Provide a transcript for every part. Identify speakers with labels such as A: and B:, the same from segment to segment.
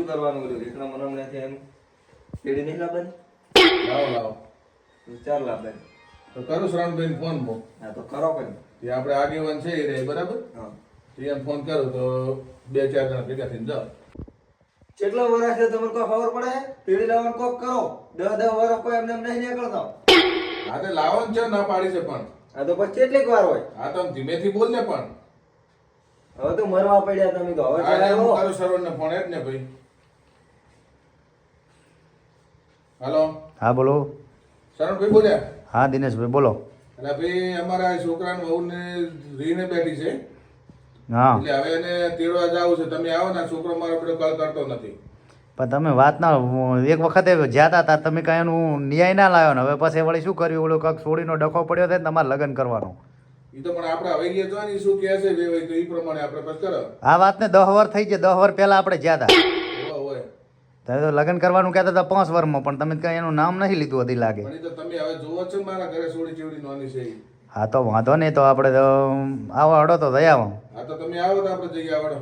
A: કરવાનું બોલ્યું રીકણા મને હમણાં એમ પેઢી નહીં લાવવાની
B: લાવો
A: ચાર લાવવાની
B: તો કરું શ્રવણભાઈ ફોન બહુ
A: હા તો કરો કઈ
B: જે આપણે આગેવાન છે એ રે બરાબર
A: હા
B: એને ફોન કરો તો 2-4 જણા ભેગા થઈને જાઓ.
A: કેટલા વર્ષ છે તમને કોઈ ખબર પડે પેઢી લાવવાનું કોક કરો 10 વર્ષ કોઈ એમને એમ નહીં નીકળતા
B: હા તે લાવવાનું છે ના પાડી છે પણ
A: આ તો પછી કેટલીક વાર હોય
B: હા તો આમ ધીમેથી બોલ ને પણ
A: હવે તો મરવા પડ્યા તમે તો હવે
B: આજે હું
A: ચલાવો.
B: કરું શ્રવણને ફોન જ ને ભાઈ. હાલો
C: હા બોલો.
B: શ્રવણભાઈ બોલ્યા
C: હા દિનેશભાઈ બોલો.
B: એટલે ભાઈ અમારા છોકરાને વહુને રીને બેઠી છે
C: હા
B: એટલે હવે એને તેડવા જાવું છે. તમે આવો ને છોકરો મારો પેલો કલ કરતો નથી.
C: પણ તમે વાત ના એક વખતે જ્યાં હતા તમે કાંઈ એનું ન્યાય ના લાવ્યો ને હવે પછી વળી શું કર્યું ઓલો કાંક છોડીનો ડખો પડ્યો છે ને તમારે લગ્ન કરવાનું.
B: એ તો પણ આપણે હવે ગયા જો ને શું કહે છે વેવાઈ તો એ પ્રમાણે આપણે પછી કરો.
C: આ વાતને 10 વર્ષ થઈ ગયા 10 વર્ષ પહેલા આપણે જ્યાં હતા
B: હોય
C: તમે તો લગ્ન કરવાનું કહેતા હતા 5 વર્ષમાં પણ તમે કાંઈ એનું નામ નહીં લીધું હતી લાગે.
B: પણ એ તો તમે હવે જોવો છો ને મારા ઘરે છોડી ચેવડી નોની છે ઈ.
C: હા તો વાંધો નહીં તો આપણે તો આવો અડો તો દયા આવો.
B: હા તો તમે આવો તો આપણે જઈએ આવડો.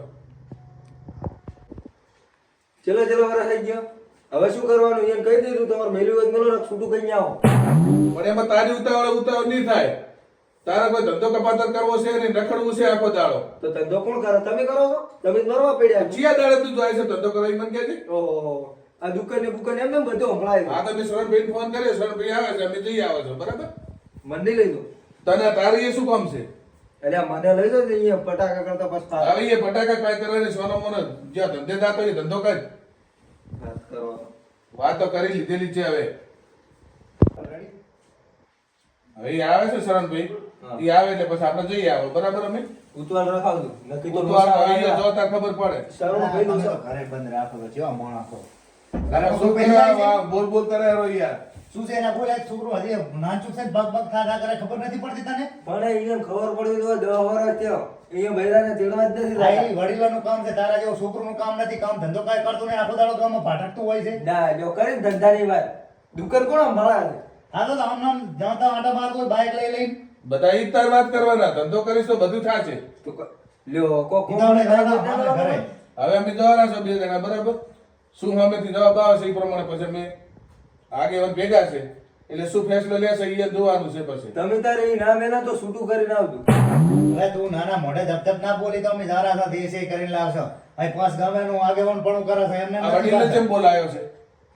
A: ચલો વર્ષ થઈ ગયો હવે શું કરવાનું એને કહી દીધું તમારે મેલ્યું હોય તો મેલો ને છૂટું કઈ આવો
B: પણ એમાં તારી ઉતાવળ નહીં થાય. તારા કોઈ ધંધો કપાતર કરવો છે ને રખડવું છે આખો દાડો.
A: તો ધંધો કોણ કરે તમે કરો છો તમે જ મરવા પડ્યા છો.
B: ચિયા દાડે તું જાય છે ધંધો કરવા ઈ મને કહે છે.
A: ઓહો આ દુકાન ને બુકાન એમને બધું હમણાં
B: હા તમે શરણભાઈ ફોન કર્યો શરણભાઈ આવે છે અમે જઈ આવો છો બરાબર.
A: મને નહીં લઈ દો
B: તને તારી એ શું કામ છે
A: એટલે આ મને લઈ દો ને અહીંયા પટાકા કરતા પછતા
B: હવે એ ફટાકા કાંઈ કરે ને સોનો મોનો જ્યાં ધંધે જાતો એ ધંધો કર.
A: વાત કરવાનો
B: વાત તો કરી લીધેલી છે હવે. હવે એ આવે છે શરણભાઈ એ આવે એટલે પછી આપણે જઈ આવો બરાબર. અમે
A: ઉતવાળ રખાવજો નક્કી તો
B: ઉતવાર આવી ગયો જોતા ખબર પડે.
A: શરણ ભાઈ નું
C: ઘરે બંધ રાખો તો કેવા મોણાખો.
B: અરે શું પેલા બોલ બોલ કરે રો યાર.
C: શું છે એના બોલે છોકરો હજી નાનચુક છે બગ બગ થા કરે ખબર નથી પડતી તને.
A: પણ એને ખબર પડી તો 10 વર્ષ થયો અહીંયા બૈરાને તેડવા જ નથી
C: આ વડીલોનું કામ છે તારા જેવો છોકરોનું કામ નથી. કામ ધંધો કાંઈ કરતો નહીં આખો દાડો ગામમાં ભાટકતું હોય છે.
A: ના જો કરીને ધંધાની વાત દુકાન કોણ મળા છે
C: હા તો આમ નામ જાતા આટા માર કોઈ બાઇક લઈ લઈને
B: બધા ઈ તાર વાત કરવાના ધંધો કરીશ તો બધું થાશે.
A: તો લ્યો કો
C: ઈતાવળે ઘરે ઘરે
B: હવે અમે જવાના છો 2 જણા બરાબર. શું સામેથી જવાબ આવે છે એ પ્રમાણે પછી અમે આગેવાન ભેગા છે એટલે શું ફેસલો લેશે એ જોવાનું છે પછી.
A: તમે તારે ઈ નામ એના તો છૂટું કરીને આવજો
C: હવે તું નાના મોઢે ધબધબ ના બોલી તો અમે જારા સાથે એસે કરીને લાવશો. અહીં 5 ગામેનું આગેવાન પણ કરે છે એમને
B: આ વડીલને કેમ બોલાયો છે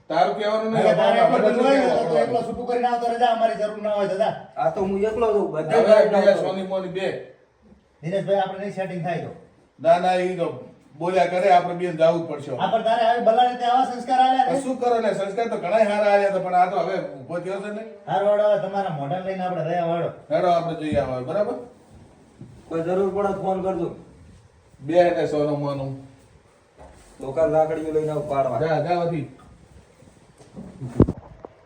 B: તારું કહેવાનું નહીં.
C: તારે
B: આપણે
C: એકલો
B: બધું
C: હોય ને તો
B: કહેવાનું.
C: એકલો છૂટું કરીને આવતો રજા અમારી જરૂર ના હોય દાદા.
A: આ તો હું એકલો છું
B: હવે
A: બધા
B: બીજા સોની મોની બે
C: દિનેશભાઈ આપણે નહીં સેટિંગ થાય તો
B: ના ના ઈ તો બોલ્યા કરે આપણે બેન જાવું જ પડશે.
C: આ પણ તારે આવી બલાને તે આવા સંસ્કાર આલ્યા
B: તો
C: છે.
B: શું કરો ને સંસ્કાર તો ઘણા સારા આવ્યા હતા પણ આ તો હવે ઉભો થયો છે ને.
C: હાર વાળો હવે તમારા મોઢા લઈને આપણે રહ્યા વાળો.
B: હેડો આપણે જઈ આવો બરાબર.
A: કોઈ જરૂર પડે તો ફોન કરજો
B: બે ને સોનું મોનું
A: દુકાન લાકડીઓ લઈને આવ પાડવા
B: જા વધી.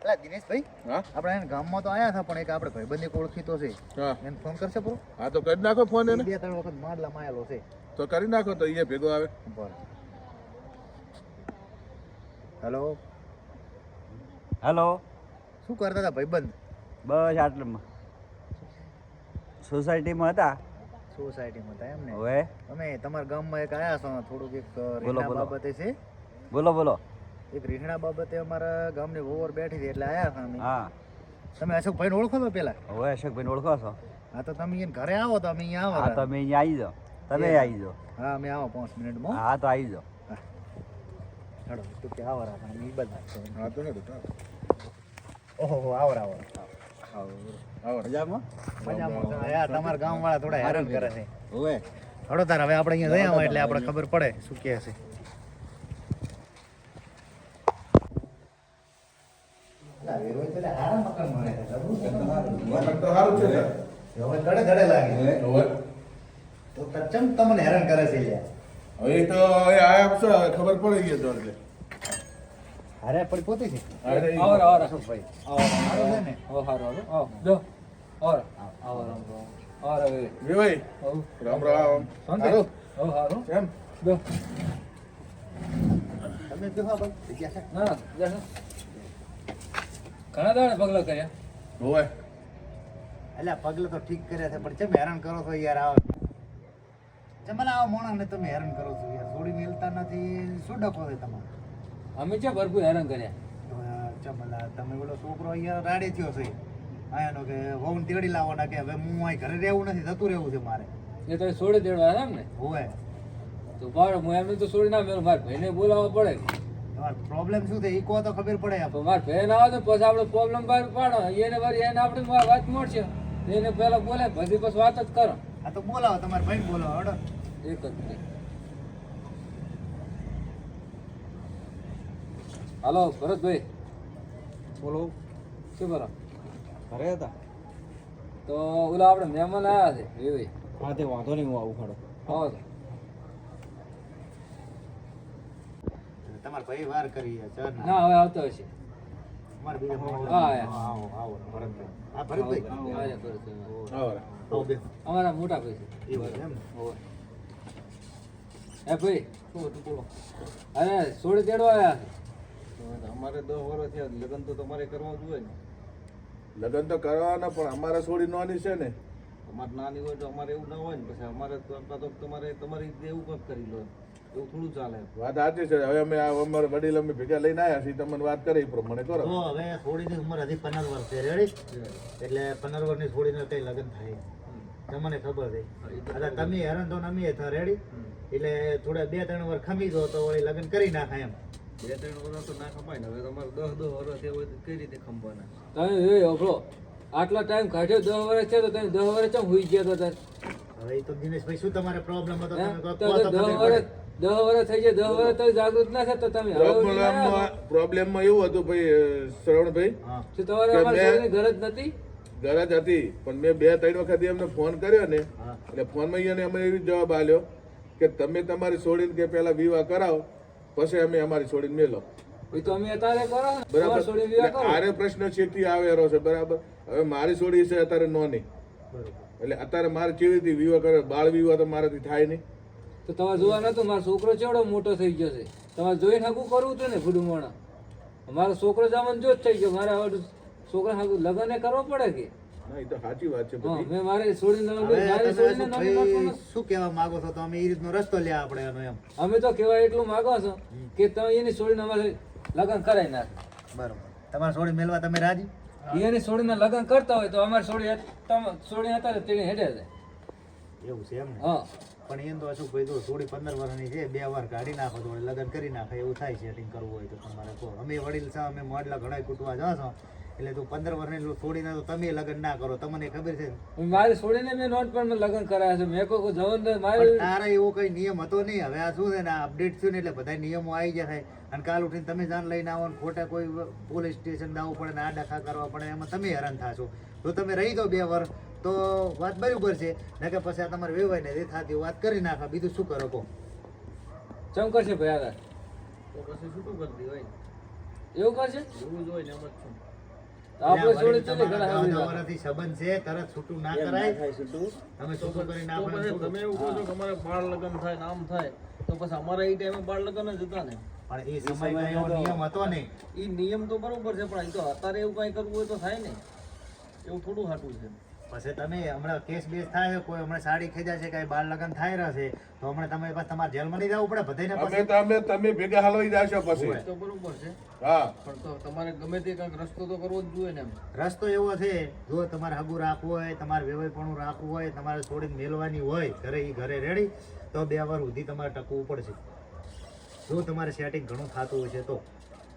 C: અલા દિનેશભાઈ
B: હા
C: આપણે એને ગામમાં તો આયા હતા પણ એક આપણે ભાઈબંધી ઓળખીતો છે
B: હા
C: એને ફોન કરશે પૂરો.
B: હા તો કરી નાખો ફોન એને.
C: 2-3 વખત માડલામાં આયેલો છે.
B: તો કરી નાખો તો એ ભેગો આવે.
C: બરાબર. હેલો
D: હેલો
C: શું કરતા હતા ભાઈબંધ?
D: બસ આટલામાં સોસાયટીમાં હતા
C: સોસાયટીમાં હતા એમને.
D: હવે
C: અમે તમારા ગામમાં એક આયા છો થોડુંક એક
D: બોલો,
C: રીહણા
D: બોલો.
C: બાબતે છે.
D: બોલો બોલો
C: એક રીહણા બાબતે અમારા ગામની વોવર બેઠી હતી એટલે આયા હતા અમે.
D: હા
C: તમે અશોકભાઈને ઓળખો છો પેલા?
D: હવે અશોકભાઈને ઓળખો છો?
C: હા તો તમે એને ઘરે આવો તો અમે અહીંયા
D: હા
C: આવો.
D: તમે અહીંયા આવી જાઓ. તમે આવી જાઓ.
C: હા અમે આવો 5 મિનિટમાં.
D: હા તો આવી જાઓ.
C: હેડો તું કે આવો રાખો અમે ઈ બધા
B: હા તો હેડો
C: ઓહો આવો આવો
B: આવો
D: મજામાં?
C: મજામાં છો? યાર તમારા ગામવાળા થોડા હેરાન કરે છે.
D: હવે
C: હડો તાર હવે આપણે અહીંયા જઈ આવો એટલે આપણે ખબર પડે શું કહે છે.
B: મતલબ તો સારું છે ને.
C: હવે ધડે ધડે લાગે
B: હવે
C: તો કચ્ચમ તમને હેરાન કરે છે યાર.
B: હવે એ તો હવે આયા છે ખબર પડી ગઈ તો એટલે.
C: અરે પડી પોતી છે
B: અરે ઈ.
C: અશોકભાઈ સારું છે ને?
B: વેવાઈ રામ રામ. સારું કેમ
C: તમે બેહો ભાઈ જગ્યા છે.
E: ઘણા દાડે પગલા કર્યા
B: હોય
C: અલ્યા પગલે તો ઠીક કર્યા છે પણ ચમ હેરાન કરો છો યાર આ ચમલા આવા માણસને તમે હેરાન કરો છો યાર, છોડી મેલતા નથી, શું ડખો છે તમારે?
E: અમે છે ભરપૂર હેરાન કર્યા.
C: ચમલા તમે બોલો છોકરો અહીંયા રાડે થયો છે આયાનો કે વહુને તેડી લાવવાના કે હવે હું અહીં ઘરે રહેવું નથી, જતું રહેવું છે મારે.
E: એ તમે છોડી દેવા એમ ને?
C: હોવે
E: તો બાળો હું એમને તો છોડી ના મેળવું, મારે ભાઈને બોલાવવા પડે.
C: તમારો પ્રોબ્લેમ શું છે એ કહો તો ખબર પડે
E: તો
C: આપણે.
E: મારે ભાઈ ના આવે તો પછી આપણે પ્રોબ્લેમ બહાર પાડો, એને વળી એને આપણે વાત મળશે, એને પહેલા બોલે પછી પછી વાત જ કરો.
C: આ તો બોલાવો તમારા ભાઈને બોલાવો હડો.
E: એક જ મિનિટ. હાલો ભરતભાઈ,
D: બોલો
E: શું કરો?
D: ઘરે હતા
E: તો ઓલા આપણે મહેમાન આવ્યા છે એવી.
D: હા તે વાંધો નહીં હું આવું ખડો
E: આવો તો.
C: તમારા ભાઈ વાર કરી ચર
E: ના હવે આવતો હશે.
C: અમારે બીજા માણસો.
E: હા, યાર.
C: આવો આવો ભરતભાઈ. હા ભરતભાઈ
E: આવ્યા ભરતભાઈ.
B: આવરા.
C: આવો બે
E: અમારા મોટા ભાઈ છે.
C: એવું છે એમ ને?
E: હોવે. હે ભાઈ અરે છોડી તેડવા આવ્યા છે.
A: અમારે 10 વર્ષ થયા, લગ્ન તો તમારે કરવા જોઈએ ને.
B: લગ્ન તો કરવાના પણ અમારે છોડી નોની છે ને.
A: અમારે નાની હોય તો અમારે એવું ના હોય ને, પછી અમારે તો અથવા તો તમારે તમારી રીતે એવું કંઈક કરી લો, એવું થોડું ચાલે.
B: વાત સાચી છે. હવે અમે અમારે વડીલ અમે ભેગા લઈને આવ્યા છીએ, તમને વાત કરી એ પ્રમાણે કરો.
C: તો હવે છોડીની ઉંમર હજી 15 વર્ષ છે રેડી, એટલે 15 વર્ષની છોડીને કઈ લગ્ન થાય તમને ખબર છે. એટલે તમે હેરાન તો અમે થા રેડી, એટલે થોડા 2-3 વર્ષ ખમી દો તો વળી લગ્ન કરી નાખાય એમ.
A: 2-3 વર્ષ તો ના ખપાય ને. હવે તમારે 10 વર્ષ થયા હોય તો કઈ રીતે ખંભાના?
E: તમે એ ઓફરો આટલા ટાઈમ કાઢ્યો 10 વર્ષ છે તો તમે 10 વર્ષ ચમ હુઈ ગયા તો તાર?
C: હવે એ તો દિનેશભાઈ શું તમારે પ્રોબ્લેમ હતો
E: હે?
C: તમે કહો
E: તો
C: તો
E: 10
C: ખબર
E: વર્ષ
C: પડે.
E: 10 વર્ષ થઈ ગયા, 10 વર્ષ તો જાગૃત ના થયા તો તમે હવે ઉઠીને આવ્યા છો.
B: પ્રોબ્લેમમાં એવું હતું ભાઈ શ્રવણભાઈ,
C: હા
E: શું તમારે
B: કે
E: અમારી
B: મેં-
E: છોડીની ગરજ નથી?
B: ગરજ હતી પણ મેં 2-3 વખત એમને ફોન કર્યો ને,
C: હા
B: એટલે ફોનમાં એને અમે એવી જવાબ આલ્યો કે તમે તમારી છોડીને કે પહેલા વિવાહ કરાવો પછી અમે અમારી છોડીને મેલો.
E: એ તો અમે અત્યારે કરો ને,
B: બરાબર.
E: તમારી છોડીને વિવાહ કરો.
B: આરે પ્રશ્ન છેથી આવેલો છે. બરાબર. હવે મારી છોડી છે અત્યારે નોની,
C: બરોબર.
B: એટલે અત્યારે મારે કેવી રીતે વિવાહ કરે? બાળ વિવાહ તો મારાથી થાય નહીં.
E: તો તમારે જોવા નતું, મારો છોકરો ચેવડો મોટો થઈ ગયો છે, તમારે જોઈને હાગું કરવું હતું ને ભૂડું મોણા. મારો છોકરો જમણ જો જ થઈ ગયો, મારે હવે છોકરા હાગું લગ્ન એ કરવો પડે કે?
B: ના, એ તો સાચી વાત છે
E: હા,
B: બધી.
E: મેં મારી છોડીને
C: હવે
E: મારી
C: તમે
E: છોડીને
C: શું
E: નવી
C: ભાઈ
E: નોટમાં-
C: શું કહેવા માંગો છો? તો અમે એ રીતનો રસ્તો લ્યા આપણે એનો એમ.
E: અમે તો કહેવાય એટલું માગો છો કે તમે એની છોડીને અમારે લગ્ન કરાવી નાખે.
C: બરોબર. તમારે છોડી મેલવા તમે રાજી?
E: એની છોડીને લગ્ન કરતા હોય તો અમારી છોડી હતા તેની હેડે છે.
C: એવું છે એમ ને?
E: હા,
C: પણ એમ તો શું ભાઈ જો થોડી 15 વર્ષની છે, 2 વાર કાઢી નાખો તો વળી લગ્ન કરી નાખે એવું થાય. સેટિંગ કરવું હોય તો તમારે કહો. અમે વડીલ છો, અમે મોડલા ઘણા કૂટવા જાઓ એટલે તું 15 વર્ષની છોડીને તો તમે લગ્ન ના કરો, તમને ખબર છે ને?
E: મારી છોડીને મેં નોટ પણ લગ્ન કરાયા છે. મેં કોઈ જવન
C: પણ
E: મારી
C: તારે એવો કઈ નિયમ હતો નહીં. હવે આ શું છે ને, અપડેટ થયું ને એટલે બધા નિયમો આવી ગયા થાય. અને કાલ ઉઠીને તમે જાણ લઈને આવો ને ખોટા કોઈ પોલીસ સ્ટેશન દાવું પડે ને આ ડખા કરવા પડે, એમાં તમે હેરાન થાશો. જો તમે રહી દો 2 વર્ષ તો વાત બરાબર છે, ને કે પછી આ તમારે વેવાય ને જે થતી વાત કરી નાખા. બીજું શું કરો કહો?
E: ચમ કરશે ભાઈ આગળ?
A: તો પછી છૂટું કરી દેવાય ને.
E: એવું કરશે
A: એવું જ હોય ને, એમ જ છું.
E: તો આપણે
C: એટલે
E: છોડી
C: વડીલ
E: ચલી
C: તમારા
E: ઘણા
C: 10 વર્ષથી સંબંધ છે, તરત છૂટું ના કરાય. તમે છૂટું કરી
A: તો
C: નાખો ને
A: પછી
C: છૂટું.
A: તમે એવું કહો છો કે અમારે બાળ લગ્ન થાય ને આમ થાય, તો પછી અમારે એ ટાઈમે બાળ લગ્ન જ હતા ને.
C: પણ એ સમયમાં એવો નિયમ હતો ને.
A: એ નિયમ તો બરોબર છે, પણ એ તો અત્યારે એવું કઈ કરવું હોય તો થાય ને. એવું થોડું સાટું છે.
C: પછી તમે હમણાં કેસ બેસ થાય, કોઈ હમણાં સાડી ખેંચા છે, કઈ બાળ લગ્ન થાય રહ્યા છે, તો હમણાં તમે પાછા તમારે જેલમાં નહીં જવું પડે બધાને પછી?
B: તમે ભેગા હાલવાઈ જાશો પછી.
A: તો બરોબર છે,
B: હા,
A: પણ તો તમારે ગમે તે કંઈક રસ્તો તો કરવો જ જોઈએ ને એમ.
C: રસ્તો એવો છે, જો તમારે હગું રાખવું હોય, તમારે વેવાઈપણું રાખવું હોય, તમારે છોડીને મેલવાની હોય ઘરે, એ ઘરે રેડી, તો 2 વાર સુધી તમારે ટકવું પડશે. જો તમારે સેટિંગ ઘણું થતું હોય છે તો.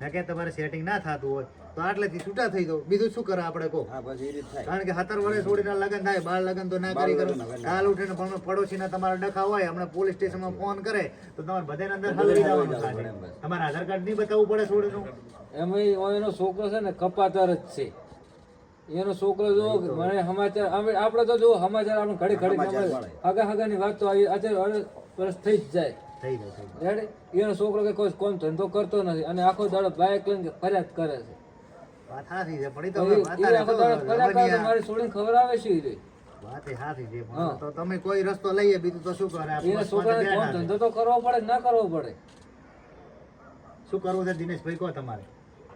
C: ના કે તમારે સેટિંગ ના થતું હોય તો આટલેથી છૂટા થઈ જાઓ. બીજું શું કરે આપણે કહો?
D: હા બસ એ રીત થાય.
C: કારણ કે 17 વર્ષે છોડીને લગ્ન થાય, બાળ લગ્ન તો ના કરી કરો. કાલ ઉઠીને પણ પડોશીના તમારા ડખા હોય, હમણાં પોલીસ સ્ટેશનમાં ફોન કરે તો તમારે બધાને અંદર હલવી જવાનું થાય. તમારે આધાર કાર્ડ નહીં બતાવવું પડે છોડીનું.
E: એમાં એનો છોકરો છે ને કપાતર જ છે. એનો છોકરો જો મને સમાચાર આપણે તો જો સમાચાર આપણે ઘડી હગાની વાત તો અત્યારે વર્ષ થઈ જ જાય.
C: થઈ જાય.
E: રેડી એનો છોકરો કે કોઈ કોમ ધંધો કરતો નથી અને આખો દાડો બાઇક લઈને ફરિયાદ કરે છે.
C: વાત સાચી છે, પણ ઈ તો
E: તો
C: હવે
E: એ
C: અત્યારે
E: આખો
C: તો
E: દાડો ફરિયાદ કરે તો
C: લવણિયા-
E: મારી છોડીને ખબર આવે છે ઈ રે.
C: વાત એ સાચી છે, પણ
E: હા.
C: તો તમે કોઈ રસ્તો લઈએ, બીજું તો શું કરે? આ
E: એના
C: પોસ્ટમાં
E: છોકરાને
C: તો
E: કોમ
C: ધ્યાન
E: ધંધો તો કરવો પડે કે ના કરવો પડે?
C: આપે. શું કરવું છે દિનેશભાઈ કહો તમારે?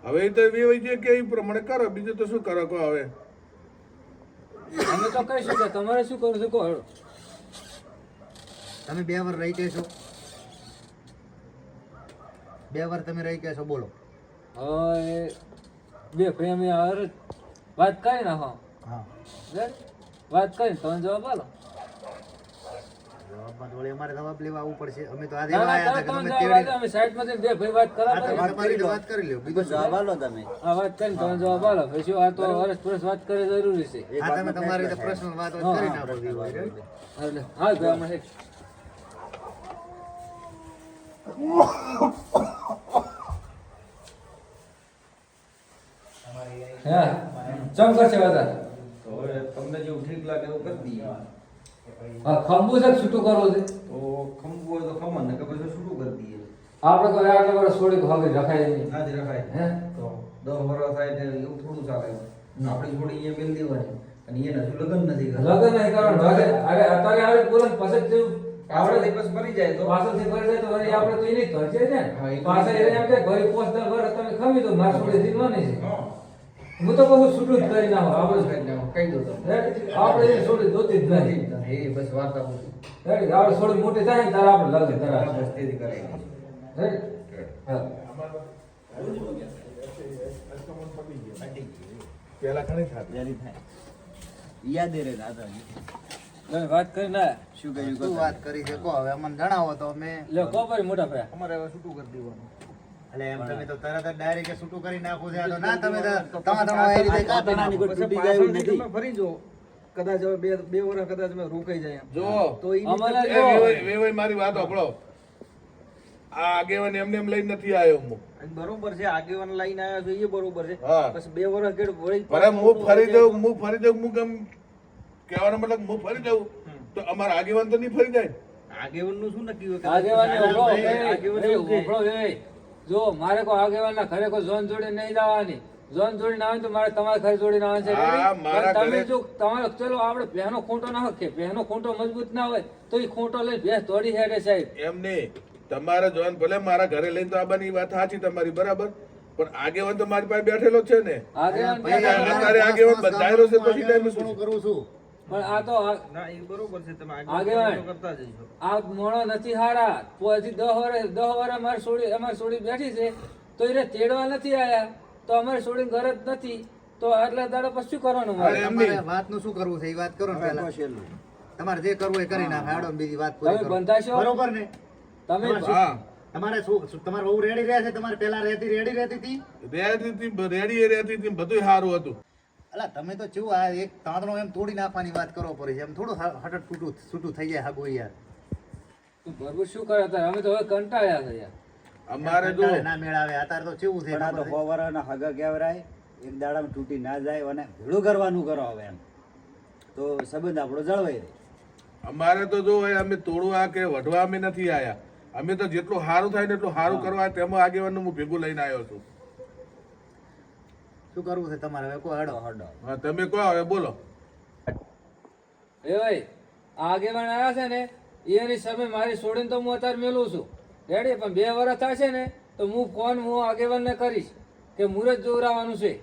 B: હવે એ તો વેવાઈ જાય કે એ પ્રમાણે કરો, બીજું તો શું કરો કહો હવે.
E: અમે તો કહીશું કે તમારે શું કરવું છે કહો.
C: તમે 2 વાર રહી કહેશો, 2 વાર તમે રહી કહેશો, બોલો.
E: હવે બે ભાઈ અમે વાત કરી નાખો,
C: હા,
E: વાત કરીને તમે જવાબ આલો.
C: જવાબમાં તો વળી અમારે જવાબ લેવા આવવું પડશે. અમે તો આ
E: ના,
C: દેવા
E: ના,
C: આવ્યા હતા
E: તમે
C: કે તમે
E: જવાબ આલો,
C: તેડી-
E: અમે સાઈડમાંથી બે ભાઈ વાત કરા
C: હા, તમે
E: કરી.
C: તમારી રીતે વાત કરી લ્યો. બીજું શું?
D: જવાબ આલો તમે.
E: આ વાત કરીને તમે જવાબ આલો. પછી શું, આ તો હરસ પરસ વાત કરી જરૂરી છે.
D: એક
C: હા, તમે
D: વાતમાં
C: તમારી રીતે
D: ફેસલો
C: પ્રશ્ન વાત
E: હા,
C: કરી
E: હા.
C: નાખો.
E: એટલે હા ભાઈ હમણાં એક હા ચમ કરશે વધારે
A: તો હવે તમને જેવું ઠીક લાગે એવું કરી દઈએ.
E: હા ખંભું છે કે છૂટું કરવું છે
A: તો ખંભું હોય તો ખમણ ને કે પછી શું કરી દઈએ.
E: આપણે તો આટલા વર્ષ છોડી તો હવે રખાય નહીં
A: આજે રખાય
E: હે
A: તો 10 વર્ષ થાય એટલે એવું થોડું ચાલે. આપણી જોડી અહીંયા મેલ દેવાની અને એને હજુ લગ્ન નથી કરતા.
E: લગન નહીં કરવાનું હવે અરે અત્યારે આવે પૂરણ પછી જ જેવું
A: આપણે
E: આપણે
A: દિવસ મરી જાય તો
E: પાછળથી કરી જાય તો વળી આપણે તો એની ધરશે ને
A: હા, એ તો
E: પાછળ
A: નહીં.
E: એમ કે ભરી 5-10 વર્ષ તમે ખમી તો માર છોડી દીધવાની છે
A: હા.
E: હું તો કહું છૂટું જ કરી નાખો આપણે
A: કહી દો તમે.
E: આપણે એને છોડી દોતી જ નથી
A: એ બસ વાર્તા પૂરી.
E: રેડી આપણે છોડી મોટી થાય ને ત્યારે આપણે લગ્ન
A: બસ
E: કરાવે
A: તેથી કરાય.
E: રેડી હા
B: પેલા ઘણી થતી.
D: તૈયારી થાય. યાદ રહે દાદાજી.
E: તમે વાત કરી ના
D: શું કર્યું
C: શું વાત કરી છે કહો, હવે અમને જણાવો તો અમે.
E: લે કો ભાઈ મોટા ભાઈ
A: અમારે હવે છૂટું કરી દેવાનું.
C: એટલે એમ તમે તો તરત જ ડાયરેક્ટ છૂટું કરી નાખો છો. આ તો ના, તમે તો તમારા એ રીતે કાપી નાખો.
D: કોઈ
A: પછી
D: તૂટી ગયું
A: પાછળથી
D: નથી.
A: તમે ફરી જો કદાચ હવે બે વર્ષ કદાચ અમે રોકાઈ જાય એમ.
B: જો
A: તો ઈ
E: અમારે
B: એ વેવાઈ મારી વાત સાંભળો. આ આગેવાન એમને એમ લઈને નથી આવ્યો હું.
A: બરોબર છે, આગેવાન લઈને આવ્યા છો એ બરોબર છે.
B: હા.
A: પછી 2 વર્ષ કેડ વળી
B: અરે હું ફરી દઉં હું કેમ કહેવાનો મતલબ હું ફરી દઉં તો અમારા આગેવાન તો નહીં ફરી જાય.
A: આગેવાનનું શું નક્કી હોય?
E: આગેવાને ઉભરો
A: આગેવાન
E: એ
A: એવું કે
E: ઉભરો એ જો મારે કોઈ આગેવાનના ઘરે કોઈ ઝોન જોડે નહીં જવાની ઝોન જોડીને આવે તો મારે તમારા ઘરે જોડીને આવવાનું છે
B: હા,
E: ready?
B: મારા
E: પણ તમે
B: ઘરે-
E: જો તમારે ચલો આપણે ભેનો ખોટો ના હોય કે ભેનો ખોટો મજબૂત ના હોય તો એ ખોટો લઈને ભેંસ દોડી હેડે સાહેબ
B: એમ નહીં, તમારે જોન ભલે મારા ઘરે લઈને તો આવવાની વાત સાચી તમારી બરાબર, પણ આગેવાન તો મારી પાસે બેઠેલો જ છે ને.
E: આગેવાન
C: ભાઈ,
B: અને
E: પણ
B: તારે આગેવાન બંધાયેલો છે પછી કાંઈ
C: હું
B: મુશ્કેલ.
C: કરું છું.
E: આ તો
A: ના એ બરોબર છે, તમે
E: આગેવાન.
A: આગેવાન કરતા જઈશો.
E: આ મોણો નથી હારા પછી 10 વર્ષ અમારી છોડી બેઠી છે તો એને તેડવા નથી આયા તો અમારી છોડી ઘર જ નથી તો આટલા દાડા પછી શું કરવાનું મારે
B: અરે એમ
C: તમારે
B: નહીં.
C: વાતનું શું કરવું છે એ વાત કરો ને
D: હવે
C: પહેલા.
D: તો છેલ્લું.
C: તમારે જે કરવું એ કરી નાખો. હાડો ને બીજી વાત પૂરી
E: તમે
C: કરો.
E: બંધાશો?
C: બરોબર ને?
E: તમે
B: હા
C: તમારે શું તમારે બહુ રેડી રહે છે? તમારે પેલા રેડી રહેતી હતી?
B: રેડી હતી બધું સારું હતું.
C: અલા તમે તો ચેવું આ એક તાંતણો એમ તોડી નાખવાની વાત કરો પડે છે. એમ થોડું હઠટ છૂટું થઈ જાય હાગું યાર.
E: તું બરોબર શું કરે તારે અમે તો હવે કંટાળ્યા છે યાર
B: અમારે જો
C: કંટાળે ના મેળાવે. અત્યારે તો ચેવું છે
D: પણ આ તો
C: ખબર છે?
D: 100 વર્ષના હગા કહેવાય. એક દાડામાં તૂટી ના જાય અને ભેળું કરવાનું કરો હવે એમ તો સંબંધ આપણો જળવાઈ રહે.
B: અમારે તો જો હવે અમે તોડવા કે વઢવા અમે નથી આયા. અમે તો જેટલું સારું થાય ને એટલું સારું કરવા તેમાં આગેવાનનું હું ભેગું લઈને આવ્યો છું.
C: શું કરવું છે તમારે હવે? કોઈ હડો.
D: હડો.
B: હા તમે કહો હવે બોલો.
E: એ ભાઈ આગેવાન આવ્યા છે ને એની સામે મારી છોડીને તો હું અત્યારે મેલું છું રેડી પણ 2 વર્ષ થશે ને તો હું આગેવાનને કરીશ કે મુરત જોવરાવાનું છે
C: શું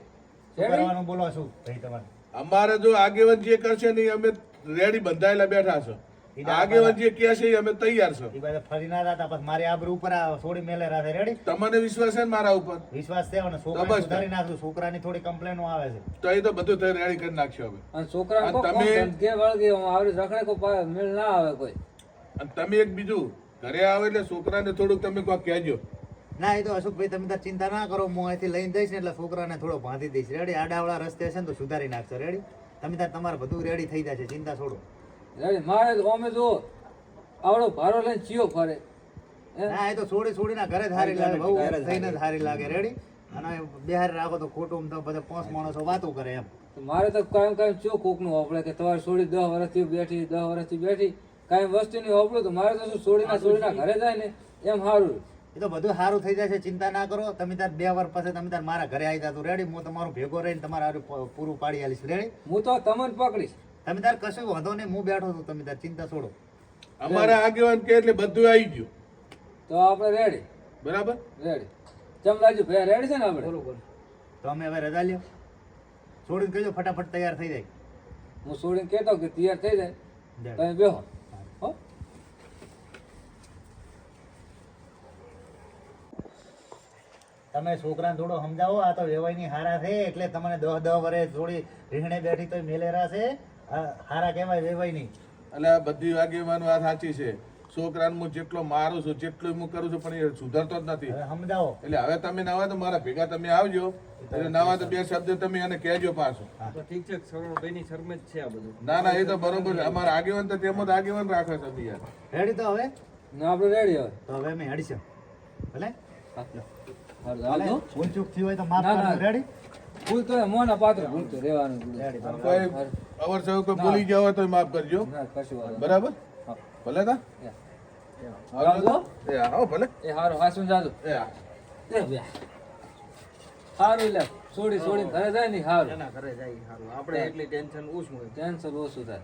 E: રેડી
C: કરવાનું બોલો શું ભાઈ તમારે?
B: અમારે જો આગેવાન જે કરશે ને એ અમે રેડી બંધાયેલા બેઠા છો. આગેવાન જે કહે છે એ અમે તૈયાર છો.
C: એ બધા ફરી ના જતા પછી મારી આબરૂ ઉપર આ છોડી મેલે રાખે. રેડી?
B: તમને વિશ્વાસ છે ને મારા ઉપર?
C: વિશ્વાસ છે ને?
B: તો
C: છોકરા
B: બસ.
C: સુધારી નાખશું. છોકરાની થોડી કમ્પ્લેનો આવે છે.
B: તો એ તો બધું થઈ રેડી કરી નાખશો હવે.
E: અને છોકરા
B: અને તમે-
E: ધંધે વળગે આવડી રખડે કોઈ મેળ ના આવે કોઈ
B: અને તમે એક બીજું ઘરે આવે એટલે છોકરાને થોડુંક તમે કોઈ કહેજો.
C: ના એ તો અશોકભાઈ તમે તાર ચિંતા ના કરો. હું અહીંથી લઈને જઈશ ને એટલે છોકરાને થોડો બાંધી દઈશ. રેડી? આડાવાળા રસ્તે હશે ને તો સુધારી નાખશો. રેડી? તમે તાર તમારે બધું રેડી થઈ જશે. ચિંતા છોડો.
E: રેડી મારે તો અમે જો આવડો ભારો લઈને ચિયો ફરે હે?
C: ના એ તો છોડીના ઘરે જ હારી લાગે. બહુ થઈને જ હારી લાગે. રેડી? અને બિહાર રાખો તો ખોટું તો બધા 5 માણસો વાતો કરે એમ.
E: તો મારે તો કાયમ કાયમ ચો કોકનું હોપડે કે તમારી છોડી 10 વર્ષથી બેઠી કાંઈ વસ્તુ નહીં હોપડું તો મારે તો શું છોડીના ઘરે જાય ને એમ સારું
C: એ તો બધું સારું થઈ જશે. ચિંતા ના કરો. તમે તાર 2 વર્ષ પછી તમે તાર મારા ઘરે આવી જાતો. રેડી? હું તમારું ભેગો રહીને તમારા હારું પૂરું પાડી આલીશ. રેડી?
E: હું તો તમને પકડીશ
C: તમે તાર કશું વાંધો નહીં. હું બેઠો છું. તમે તાર ચિંતા છોડો.
B: અમારા આગેવાન કે એટલે બધું આવી ગયું.
E: તો આપણે રેડી
B: બરાબર?
E: ચમલાજી ભાઈ રેડી છે ને આપણે
A: બરોબર.
C: તો અમે હવે રજા લ્યો. છોડીને કહેજો ફટાફટ તૈયાર થઈ જાય.
E: હું છોડીને કહેતો કે તૈયાર થઈ જાય
C: જાય.
E: તમે બેહો હો
C: તમે છોકરાને થોડો સમજાવો, આ તો વેવાઈની હારા છે એટલે તમને 10 વર્ષ થોડી રીહણે બેઠી તો મેલેરા છે. આ હારા કહેવાય વેવાઈની.
B: એટલે આ બધી આગેવાન વાત સાચી છે. છોકરાને હું જેટલો મારું છું જેટલું હું કરું છું પણ એ સુધરતો જ નથી.
C: હવે સમજાવો.
B: એટલે હવે તમે નવા તો મારા ભેગા તમે આવજો, એટલે નવા તો 2 શબ્દ તમે એને કહેજો પાછું.
A: તો ઠીક છે, બેની શરમે જ છે આ બધું.
B: ના ના, એ તો બરોબર છે. અમારા આગેવાન તો તેમ જ આગેવાન રાખે છે બી યાર.
C: રેડી તો હવે?
E: ના આપણે રેડી હવે.
C: તો હવે અમે હડીશું. ભલે?
E: હારું, આવજો.
C: ભૂલ ચૂક થઈ હોય તો માફ
E: ના, ના.
C: કરજો. રેડી?
E: ભૂલ તો મોના પાત્ર ભૂલ તો રહેવાનું.
C: રેડી.
B: કોઈ અવર સવર કોઈ ભૂલી ગયા હોય તો માફ કરજો.
E: ના કશું વાંધો નહીં.
B: બરાબર?
E: હા.
B: ભલે તા
E: આવજો.
B: એ આવો ભલે.
E: એ હારું હાસું જાજો.
B: એ આ.
E: એ બે. હારું લે છોડી ઘરે જાય ને હારું
A: એના ઘરે જાય સારું, આપણે એટલી ટેન્શન ઓછું હોય.
E: ટેન્શન ઓછું થાય.